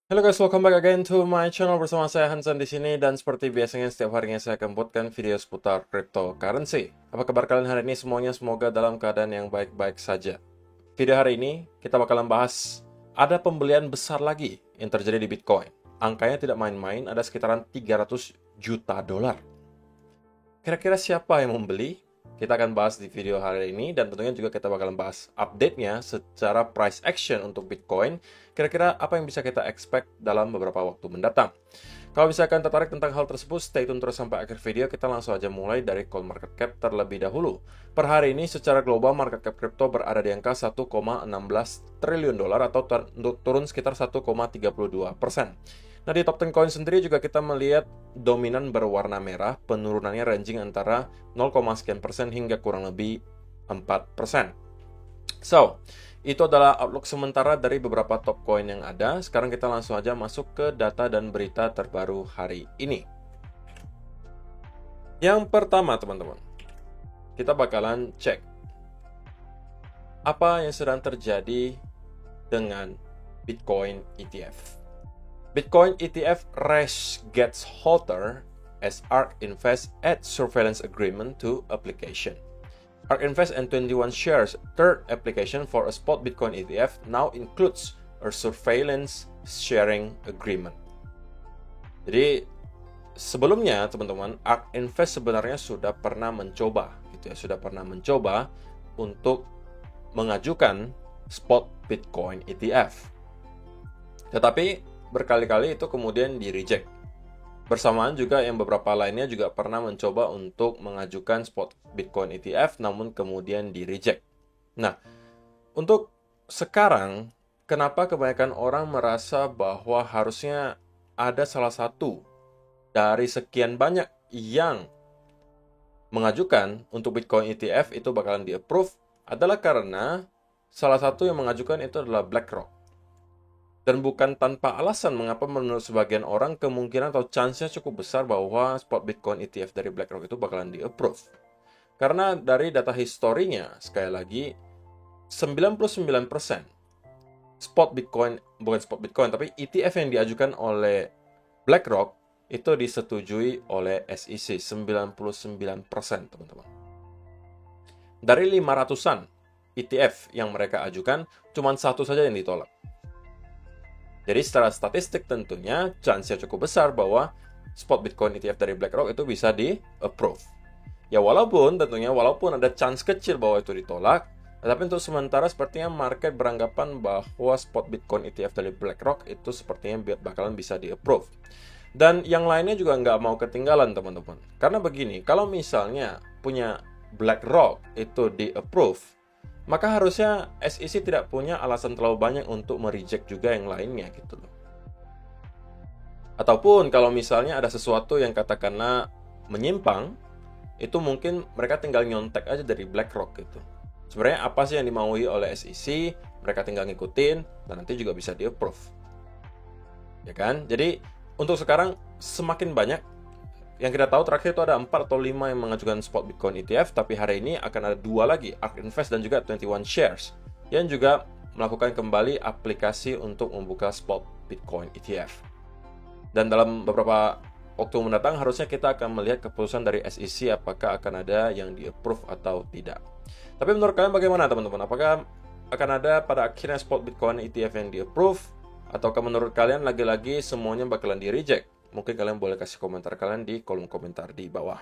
Halo guys, welcome back again to my channel bersama saya Hansan di sini dan seperti biasanya setiap harinya saya akan buatkan video seputar cryptocurrency. Apa kabar kalian hari ini semuanya? Semoga dalam keadaan yang baik-baik saja. Video hari ini kita bakalan bahas ada pembelian besar lagi yang terjadi di Bitcoin. Angkanya tidak main-main, ada sekitaran 300 juta dolar. Kira-kira siapa yang membeli? Kita akan bahas di video hari ini dan tentunya juga kita bakalan bahas update-nya secara price action untuk Bitcoin. Kira-kira apa yang bisa kita expect dalam beberapa waktu mendatang. Kalau misalkan tertarik tentang hal tersebut, stay tune terus sampai akhir video. Kita langsung aja mulai dari coin market cap terlebih dahulu. Per hari ini secara global market cap crypto berada di angka 1,16 triliun dolar atau turun sekitar 1,32%. Nah, di top 10 coin sendiri juga kita melihat dominan berwarna merah, penurunannya ranging antara 0, sekian persen hingga kurang lebih 4%. So, itu adalah outlook sementara dari beberapa top coin yang ada. Sekarang kita langsung aja masuk ke data dan berita terbaru hari ini. Yang pertama, teman-teman, kita bakalan cek apa yang sedang terjadi dengan Bitcoin ETF. Bitcoin ETF race gets hotter as ARK Invest adds surveillance agreement to application. ARK Invest and 21 Shares third application for a spot Bitcoin ETF now includes a surveillance sharing agreement. Jadi sebelumnya teman-teman, ARK Invest sebenarnya sudah pernah mencoba untuk mengajukan spot Bitcoin ETF. Tetapi berkali-kali itu kemudian di-reject. Bersamaan juga yang beberapa lainnya juga pernah mencoba untuk mengajukan spot Bitcoin ETF namun kemudian di-reject. Nah, untuk sekarang, kenapa kebanyakan orang merasa bahwa harusnya ada salah satu dari sekian banyak yang mengajukan untuk Bitcoin ETF itu bakalan di-approve adalah karena salah satu yang mengajukan itu adalah BlackRock. Dan bukan tanpa alasan mengapa menurut sebagian orang kemungkinan atau chance-nya cukup besar bahwa spot Bitcoin ETF dari BlackRock itu bakalan di-approve. Karena dari data historinya, sekali lagi, 99% spot Bitcoin, bukan spot Bitcoin, tapi ETF yang diajukan oleh BlackRock itu disetujui oleh SEC, 99%, teman-teman. Dari 500-an ETF yang mereka ajukan, cuma satu saja yang ditolak. Jadi secara statistik tentunya chance-nya cukup besar bahwa spot Bitcoin ETF dari BlackRock itu bisa di-approve. Ya walaupun ada chance kecil bahwa itu ditolak, tetapi untuk sementara sepertinya market beranggapan bahwa spot Bitcoin ETF dari BlackRock itu sepertinya bakalan bisa di-approve. Dan yang lainnya juga nggak mau ketinggalan teman-teman. Karena begini, kalau misalnya punya BlackRock itu di-approve, maka harusnya SEC tidak punya alasan terlalu banyak untuk mereject juga yang lainnya gitu loh. Ataupun kalau misalnya ada sesuatu yang katakanlah menyimpang, itu mungkin mereka tinggal nyontek aja dari BlackRock gitu. Sebenarnya apa sih yang dimaui oleh SEC, mereka tinggal ngikutin dan nanti juga bisa di-approve. Ya kan? Jadi untuk sekarang semakin banyak yang kita tahu terakhir itu ada 4 atau 5 yang mengajukan spot Bitcoin ETF, tapi hari ini akan ada 2 lagi, ARK Invest dan juga 21 Shares, yang juga melakukan kembali aplikasi untuk membuka spot Bitcoin ETF. Dan dalam beberapa waktu mendatang harusnya kita akan melihat keputusan dari SEC apakah akan ada yang di-approve atau tidak. Tapi menurut kalian bagaimana teman-teman? Apakah akan ada pada akhirnya spot Bitcoin ETF yang di-approve? Ataukah menurut kalian lagi-lagi semuanya bakalan di-reject? Mungkin kalian boleh kasih komentar kalian di kolom komentar di bawah.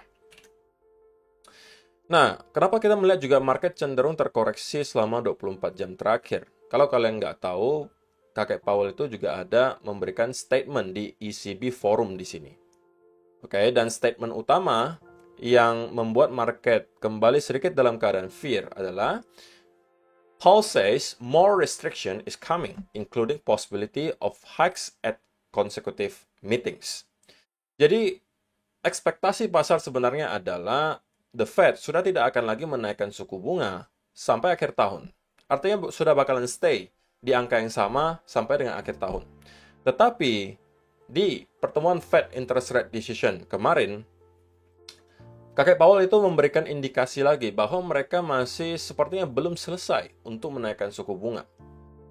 Nah, kenapa kita melihat juga market cenderung terkoreksi selama 24 jam terakhir? Kalau kalian nggak tahu, kakek Powell itu juga ada memberikan statement di ECB forum di sini. Oke, dan statement utama yang membuat market kembali sedikit dalam keadaan fear adalah Powell says more restriction is coming, including possibility of hikes at consecutive meetings. Jadi, ekspektasi pasar sebenarnya adalah the Fed sudah tidak akan lagi menaikkan suku bunga sampai akhir tahun. Artinya sudah bakalan stay di angka yang sama sampai dengan akhir tahun. Tetapi, di pertemuan Fed Interest Rate Decision kemarin, kakek Powell itu memberikan indikasi lagi bahwa mereka masih sepertinya belum selesai untuk menaikkan suku bunga.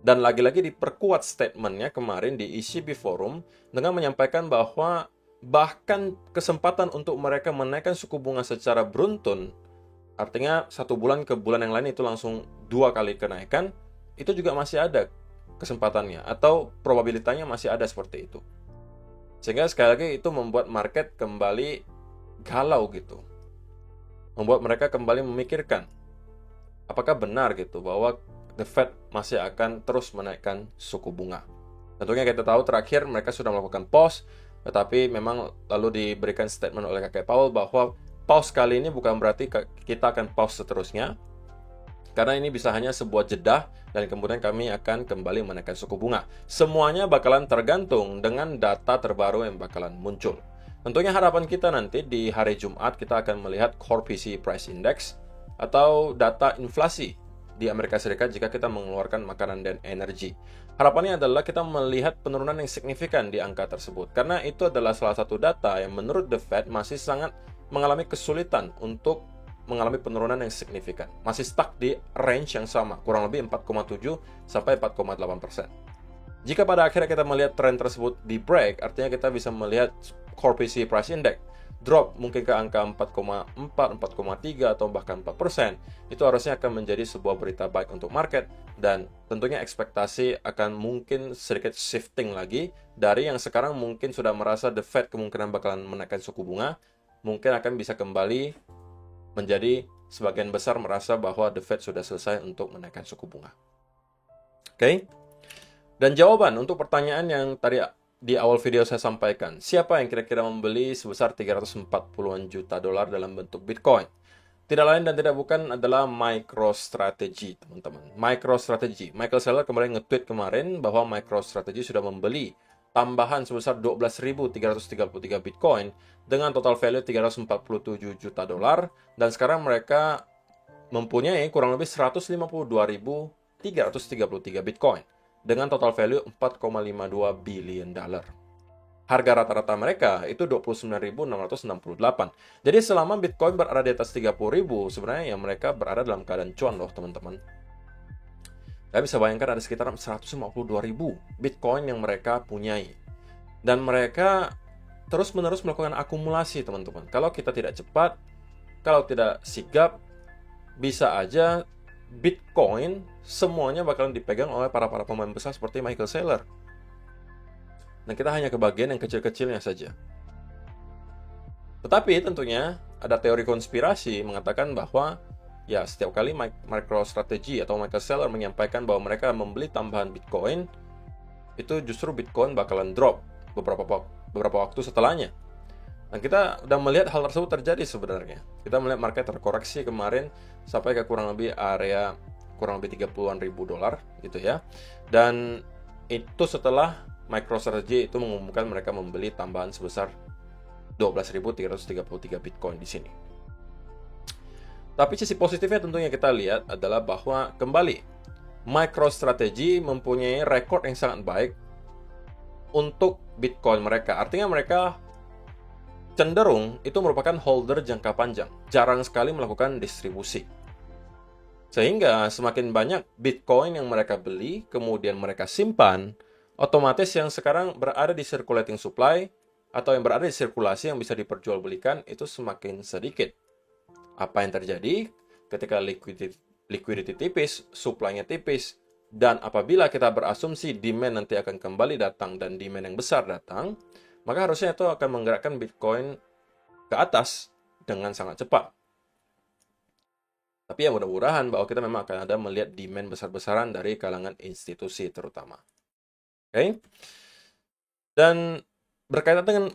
Dan lagi-lagi diperkuat statementnya kemarin di ECB Forum dengan menyampaikan bahwa bahkan kesempatan untuk mereka menaikkan suku bunga secara beruntun, artinya satu bulan ke bulan yang lain itu langsung 2 kali kenaikan, itu juga masih ada kesempatannya atau probabilitasnya masih ada seperti itu. Sehingga sekali lagi itu membuat market kembali galau gitu. Membuat mereka kembali memikirkan apakah benar gitu bahwa The Fed masih akan terus menaikkan suku bunga. Tentunya kita tahu terakhir mereka sudah melakukan pause, tetapi memang lalu diberikan statement oleh kakek Powell bahwa pause kali ini bukan berarti kita akan pause seterusnya, karena ini bisa hanya sebuah jeda dan kemudian kami akan kembali menaikkan suku bunga. Semuanya bakalan tergantung dengan data terbaru yang bakalan muncul. Tentunya harapan kita nanti di hari Jumat kita akan melihat Core PCE Price Index atau data inflasi di Amerika Serikat jika kita mengeluarkan makanan dan energi. Harapannya adalah kita melihat penurunan yang signifikan di angka tersebut, karena itu adalah salah satu data yang menurut The Fed masih sangat mengalami kesulitan untuk mengalami penurunan yang signifikan. Masih stuck di range yang sama, kurang lebih 4,7 sampai 4,8%. Jika pada akhirnya kita melihat tren tersebut di break, artinya kita bisa melihat Core PCE Price Index drop mungkin ke angka 4,4, 4,3 atau bahkan 4%, itu harusnya akan menjadi sebuah berita baik untuk market, dan tentunya ekspektasi akan mungkin sedikit shifting lagi dari yang sekarang mungkin sudah merasa The Fed kemungkinan bakalan menaikkan suku bunga, mungkin akan bisa kembali menjadi sebagian besar merasa bahwa The Fed sudah selesai untuk menaikkan suku bunga. Oke? Dan jawaban untuk pertanyaan yang tadi di awal video saya sampaikan, siapa yang kira-kira membeli sebesar 340-an juta dolar dalam bentuk Bitcoin? Tidak lain dan tidak bukan adalah MicroStrategy, teman-teman. MicroStrategy. Michael Saylor kemarin nge-tweet kemarin bahwa MicroStrategy sudah membeli tambahan sebesar 12.333 Bitcoin dengan total value 347 juta dolar, dan sekarang mereka mempunyai kurang lebih 152.333 Bitcoin dengan total value 4,52 billion dollar. Harga rata-rata mereka itu 29.668. Jadi selama Bitcoin berada di atas 30.000, sebenarnya ya mereka berada dalam keadaan cuan loh, teman-teman. Saya bisa bayangkan ada sekitar 152.000 Bitcoin yang mereka punyai. Dan mereka terus-menerus melakukan akumulasi, teman-teman. Kalau kita tidak cepat, kalau tidak sigap, bisa aja Bitcoin semuanya bakalan dipegang oleh para pemain besar seperti Michael Saylor. Dan kita hanya kebagian yang kecil-kecilnya saja. Tetapi tentunya ada teori konspirasi mengatakan bahwa ya setiap kali MicroStrategy atau Michael Saylor menyampaikan bahwa mereka membeli tambahan Bitcoin, itu justru Bitcoin bakalan drop beberapa waktu setelahnya. Dan kita udah melihat hal tersebut terjadi sebenarnya. Kita melihat market terkoreksi kemarin sampai ke kurang lebih area kurang lebih 30-an ribu dolar gitu ya. Dan itu setelah MicroStrategy itu mengumumkan mereka membeli tambahan sebesar 12.333 Bitcoin di sini. Tapi sisi positifnya tentunya kita lihat adalah bahwa kembali MicroStrategy mempunyai rekor yang sangat baik untuk Bitcoin mereka. Artinya mereka cenderung itu merupakan holder jangka panjang, jarang sekali melakukan distribusi. Sehingga semakin banyak Bitcoin yang mereka beli, kemudian mereka simpan, otomatis yang sekarang berada di circulating supply atau yang berada di sirkulasi yang bisa diperjualbelikan itu semakin sedikit. Apa yang terjadi ketika liquidity tipis, supply-nya tipis, dan apabila kita berasumsi demand nanti akan kembali datang dan demand yang besar datang, maka harusnya itu akan menggerakkan Bitcoin ke atas dengan sangat cepat. Tapi ya mudah-mudahan bahwa kita memang akan ada melihat demand besar-besaran dari kalangan institusi terutama. Oke? Dan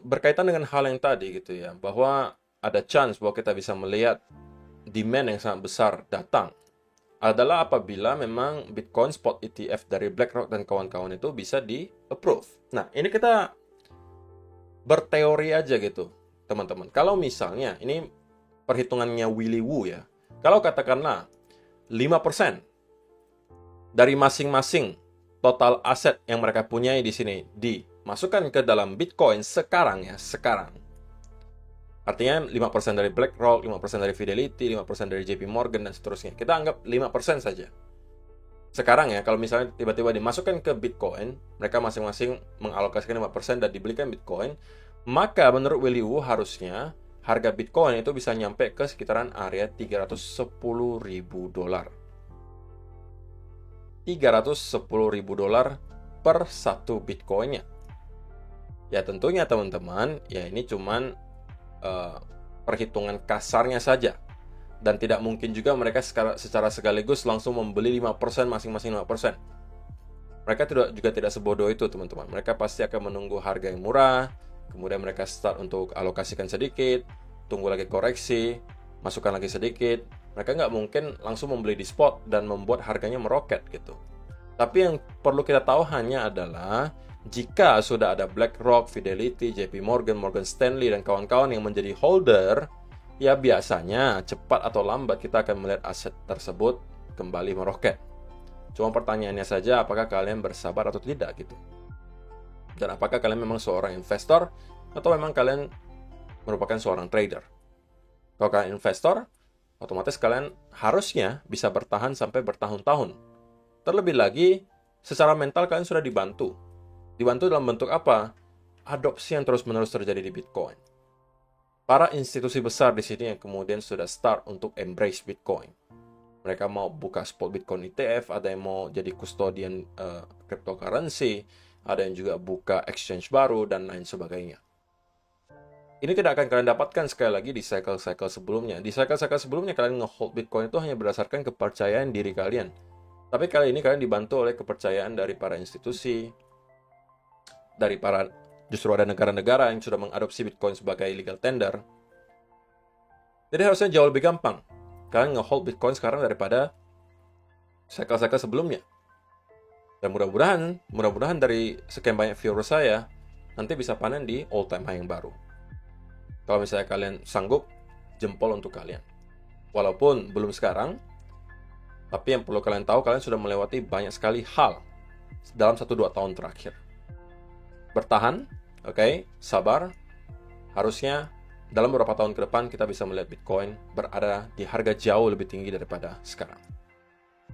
berkaitan dengan hal yang tadi gitu ya, bahwa ada chance bahwa kita bisa melihat demand yang sangat besar datang adalah apabila memang Bitcoin Spot ETF dari BlackRock dan kawan-kawan itu bisa di-approve. Nah, ini kita berteori aja gitu, teman-teman. Kalau misalnya, ini perhitungannya Willy Woo ya, kalau katakanlah 5% dari masing-masing total aset yang mereka punyai di sini dimasukkan ke dalam Bitcoin sekarang. Artinya 5% dari BlackRock, 5% dari Fidelity, 5% dari JP Morgan, dan seterusnya. Kita anggap 5% saja. Sekarang ya, kalau misalnya tiba-tiba dimasukkan ke Bitcoin, mereka masing-masing mengalokasikan 5% dan dibelikan Bitcoin, maka menurut Willy Woo harusnya harga Bitcoin itu bisa nyampe ke sekitaran area $310.000. $310.000 per satu Bitcoinnya. Ya tentunya teman-teman, ya ini cuman perhitungan kasarnya saja. Dan tidak mungkin juga mereka secara sekaligus langsung membeli 5%, masing-masing 5%. Mereka juga tidak sebodoh itu, teman-teman. Mereka pasti akan menunggu harga yang murah, kemudian mereka start untuk alokasikan sedikit, tunggu lagi koreksi, masukkan lagi sedikit. Mereka nggak mungkin langsung membeli di spot dan membuat harganya meroket gitu. Tapi yang perlu kita tahu hanya adalah jika sudah ada BlackRock, Fidelity, JP Morgan, Morgan Stanley, dan kawan-kawan yang menjadi holder, ya biasanya cepat atau lambat kita akan melihat aset tersebut kembali meroket. Cuma pertanyaannya saja, apakah kalian bersabar atau tidak gitu. Dan apakah kalian memang seorang investor atau memang kalian merupakan seorang trader. Kalau kalian investor, otomatis kalian harusnya bisa bertahan sampai bertahun-tahun. Terlebih lagi, secara mental kalian sudah dibantu. Dibantu dalam bentuk apa? Adopsi yang terus-menerus terjadi di Bitcoin. Para institusi besar di sini yang kemudian sudah start untuk embrace Bitcoin. Mereka mau buka spot Bitcoin ETF, ada yang mau jadi custodian cryptocurrency, ada yang juga buka exchange baru, dan lain sebagainya. Ini tidak akan kalian dapatkan sekali lagi di cycle-cycle sebelumnya. Di cycle-cycle sebelumnya kalian nge-hold Bitcoin itu hanya berdasarkan kepercayaan diri kalian. Tapi kali ini kalian dibantu oleh kepercayaan dari para institusi, justru ada negara-negara yang sudah mengadopsi Bitcoin sebagai legal tender. Jadi harusnya jauh lebih gampang kalian nge-hold Bitcoin sekarang daripada cycle-cycle sebelumnya. Dan mudah-mudahan dari sekian banyak viewer saya, nanti bisa panen di all-time high yang baru. Kalau misalnya kalian sanggup, jempol untuk kalian. Walaupun belum sekarang, tapi yang perlu kalian tahu, kalian sudah melewati banyak sekali hal dalam 1-2 tahun terakhir. Bertahan, oke, sabar. Harusnya dalam beberapa tahun ke depan kita bisa melihat Bitcoin berada di harga jauh lebih tinggi daripada sekarang.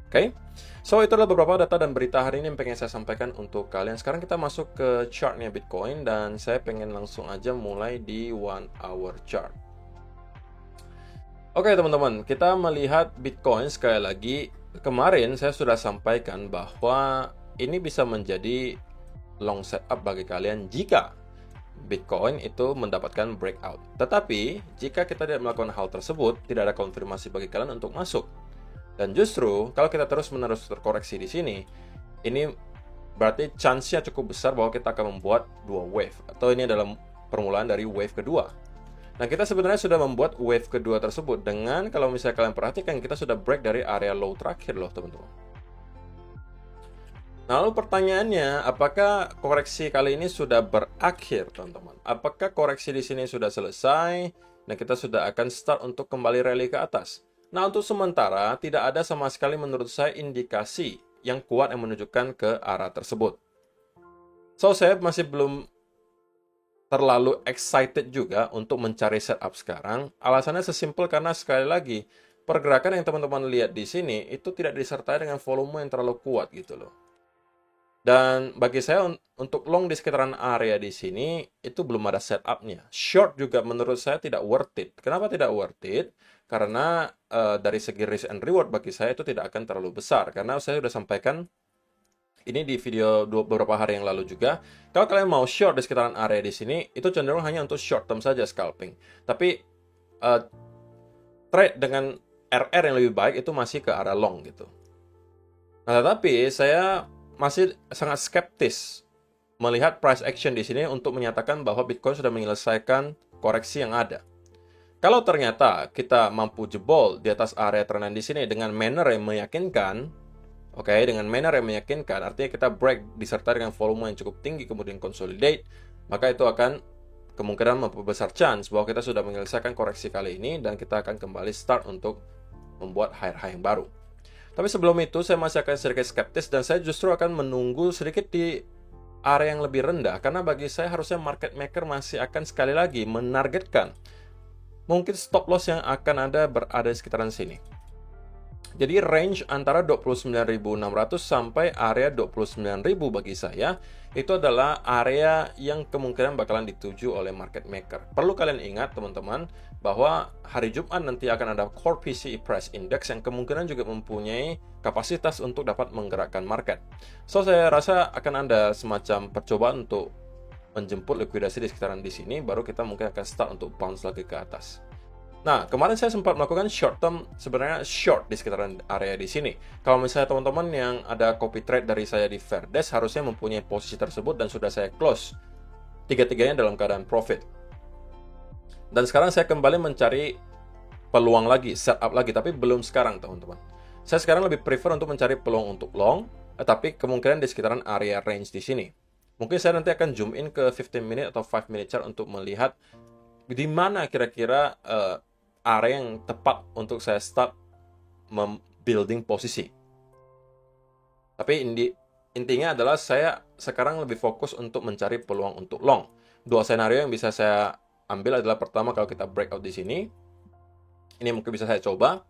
Oke, so itu adalah beberapa data dan berita hari ini yang pengen saya sampaikan untuk kalian. Sekarang kita masuk ke chartnya Bitcoin dan saya pengen langsung aja mulai di 1 hour chart. Oke teman-teman, kita melihat Bitcoin sekali lagi. Kemarin saya sudah sampaikan bahwa ini bisa menjadi long setup bagi kalian jika Bitcoin itu mendapatkan breakout. Tetapi jika kita tidak melakukan hal tersebut, tidak ada konfirmasi bagi kalian untuk masuk. Dan justru kalau kita terus-menerus terkoreksi di sini, ini berarti chance-nya cukup besar bahwa kita akan membuat 2 wave, atau ini adalah permulaan dari wave kedua. Nah, kita sebenarnya sudah membuat wave kedua tersebut dengan, kalau misalnya kalian perhatikan, kita sudah break dari area low terakhir loh teman-teman. Nah, lalu pertanyaannya, apakah koreksi kali ini sudah berakhir, teman-teman? Apakah koreksi di sini sudah selesai dan kita sudah akan start untuk kembali rally ke atas? Nah, untuk sementara tidak ada sama sekali menurut saya indikasi yang kuat yang menunjukkan ke arah tersebut. So, saya masih belum terlalu excited juga untuk mencari setup sekarang. Alasannya sesimpel karena sekali lagi, pergerakan yang teman-teman lihat di sini itu tidak disertai dengan volume yang terlalu kuat gitu loh. Dan bagi saya untuk long di sekitaran area di sini itu belum ada setupnya. Short juga menurut saya tidak worth it. Kenapa tidak worth it? Karena dari segi risk and reward bagi saya itu tidak akan terlalu besar. Karena saya sudah sampaikan ini di video beberapa hari yang lalu juga. Kalau kalian mau short di sekitaran area di sini, itu cenderung hanya untuk short term saja scalping. Tapi trade dengan RR yang lebih baik itu masih ke arah long gitu. Nah, tetapi saya masih sangat skeptis melihat price action di sini untuk menyatakan bahwa Bitcoin sudah menyelesaikan koreksi yang ada. Kalau ternyata kita mampu jebol di atas area trend di sini dengan manner yang meyakinkan, dengan manner yang meyakinkan, artinya kita break disertai dengan volume yang cukup tinggi kemudian consolidate, maka itu akan kemungkinan memperbesar chance bahwa kita sudah menyelesaikan koreksi kali ini dan kita akan kembali start untuk membuat high yang baru. Tapi sebelum itu, saya masih akan sedikit skeptis dan saya justru akan menunggu sedikit di area yang lebih rendah. Karena bagi saya harusnya market maker masih akan sekali lagi menargetkan mungkin stop loss yang akan ada berada di sekitaran sini. Jadi range antara 29.600 sampai area 29.000 bagi saya itu adalah area yang kemungkinan bakalan dituju oleh market maker. Perlu kalian ingat teman-teman bahwa hari Jumat nanti akan ada Core PCE Price Index yang kemungkinan juga mempunyai kapasitas untuk dapat menggerakkan market. So saya rasa akan ada semacam percobaan untuk menjemput likuidasi di sekitaran di sini, baru kita mungkin akan start untuk bounce lagi ke atas. Nah, kemarin saya sempat melakukan short term, sebenarnya short di sekitaran area di sini. Kalau misalnya teman-teman yang ada copy trade dari saya di Fairdesk, harusnya mempunyai posisi tersebut dan sudah saya close. Tiga-tiganya dalam keadaan profit. Dan sekarang saya kembali mencari peluang lagi, setup lagi, tapi belum sekarang teman-teman. Saya sekarang lebih prefer untuk mencari peluang untuk long, tapi kemungkinan di sekitaran area range di sini. Mungkin saya nanti akan zoom in ke 15 minute atau 5 minute chart untuk melihat di mana kira-kira area yang tepat untuk saya start building posisi. Tapi intinya adalah saya sekarang lebih fokus untuk mencari peluang untuk long. Dua senario yang bisa saya ambil adalah pertama kalau kita breakout di sini. Ini mungkin bisa saya coba.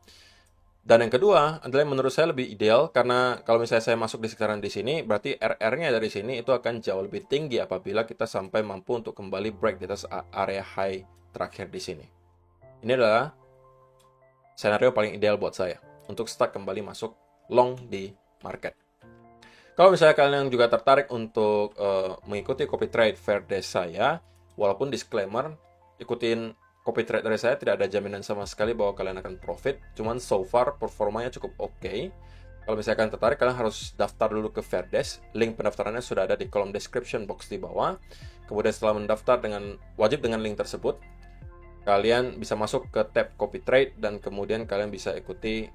Dan yang kedua adalah yang menurut saya lebih ideal karena kalau misalnya saya masuk di sekitaran di sini, berarti RR-nya dari sini itu akan jauh lebih tinggi apabila kita sampai mampu untuk kembali break di atas area high terakhir di sini. Ini adalah senario paling ideal buat saya untuk start kembali masuk long di market. Kalau misalnya kalian juga tertarik untuk mengikuti copy trade Fairdesk saya, walaupun disclaimer, ikutin copy trade dari saya tidak ada jaminan sama sekali bahwa kalian akan profit, cuman so far performanya cukup oke. Kalau misalnya kalian tertarik, kalian harus daftar dulu ke Fairdesk. Link pendaftarannya sudah ada di kolom description box di bawah. Kemudian setelah mendaftar wajib dengan link tersebut, kalian bisa masuk ke tab copy trade dan kemudian kalian bisa ikuti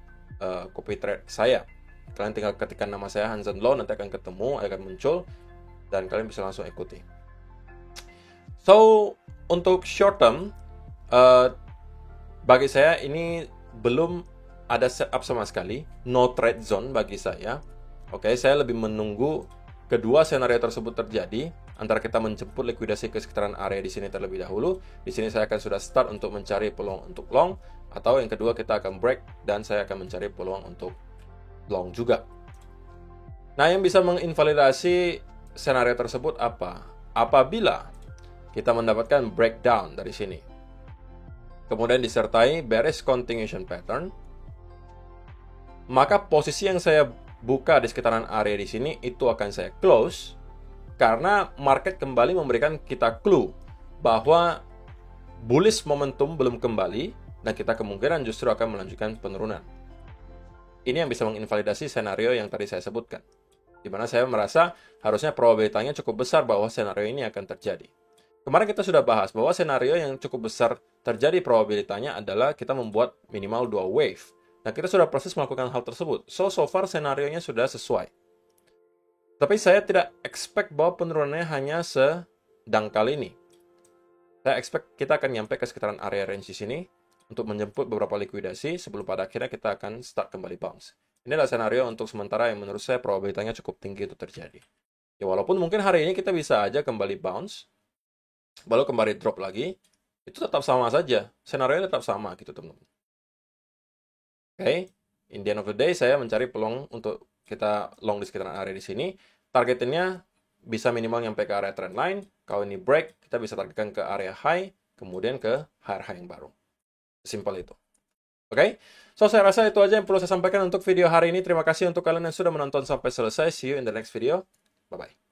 copy trade saya. Kalian tinggal ketikkan nama saya Hansen Low, nanti akan ketemu, akan muncul dan kalian bisa langsung ikuti. So, untuk short term bagi saya ini belum ada setup sama sekali, no trade zone bagi saya. Oke, saya lebih menunggu kedua senario tersebut terjadi, antara kita menjemput likuidasi ke sekitaran area di sini terlebih dahulu. Di sini saya akan sudah start untuk mencari peluang untuk long, atau yang kedua kita akan break dan saya akan mencari peluang untuk long juga. Nah, yang bisa menginvalidasi senario tersebut apa? Apabila kita mendapatkan breakdown dari sini, kemudian disertai bearish continuation pattern, maka posisi yang saya buka di sekitaran area di sini itu akan saya close karena market kembali memberikan kita clue bahwa bullish momentum belum kembali dan kita kemungkinan justru akan melanjutkan penurunan. Ini yang bisa menginvalidasi senario yang tadi saya sebutkan, di mana saya merasa harusnya probabilitasnya cukup besar bahwa senario ini akan terjadi. Kemarin kita sudah bahas bahwa senario yang cukup besar terjadi probabilitasnya adalah kita membuat minimal 2 wave. Nah, kita sudah proses melakukan hal tersebut. So far senarionya sudah sesuai. Tapi saya tidak expect bahwa penurunannya hanya sedangkal ini. Saya expect kita akan nyampe ke sekitaran area range di sini untuk menjemput beberapa likuidasi sebelum pada akhirnya kita akan start kembali bounce. Ini adalah senario untuk sementara yang menurut saya probabilitasnya cukup tinggi itu terjadi. Ya, walaupun mungkin hari ini kita bisa aja kembali bounce, lalu kembali drop lagi, itu tetap sama saja. Senario tetap sama gitu teman-teman. Oke, in the end of the day saya mencari peluang untuk kita long di sekitaran area di sini. Targetnya bisa minimal nyampe ke area trend line. Kalau ini break, kita bisa targetkan ke area high, kemudian ke higher high yang baru. Simpel itu. Oke, so saya rasa itu aja yang perlu saya sampaikan untuk video hari ini. Terima kasih untuk kalian yang sudah menonton sampai selesai. See you in the next video. Bye-bye.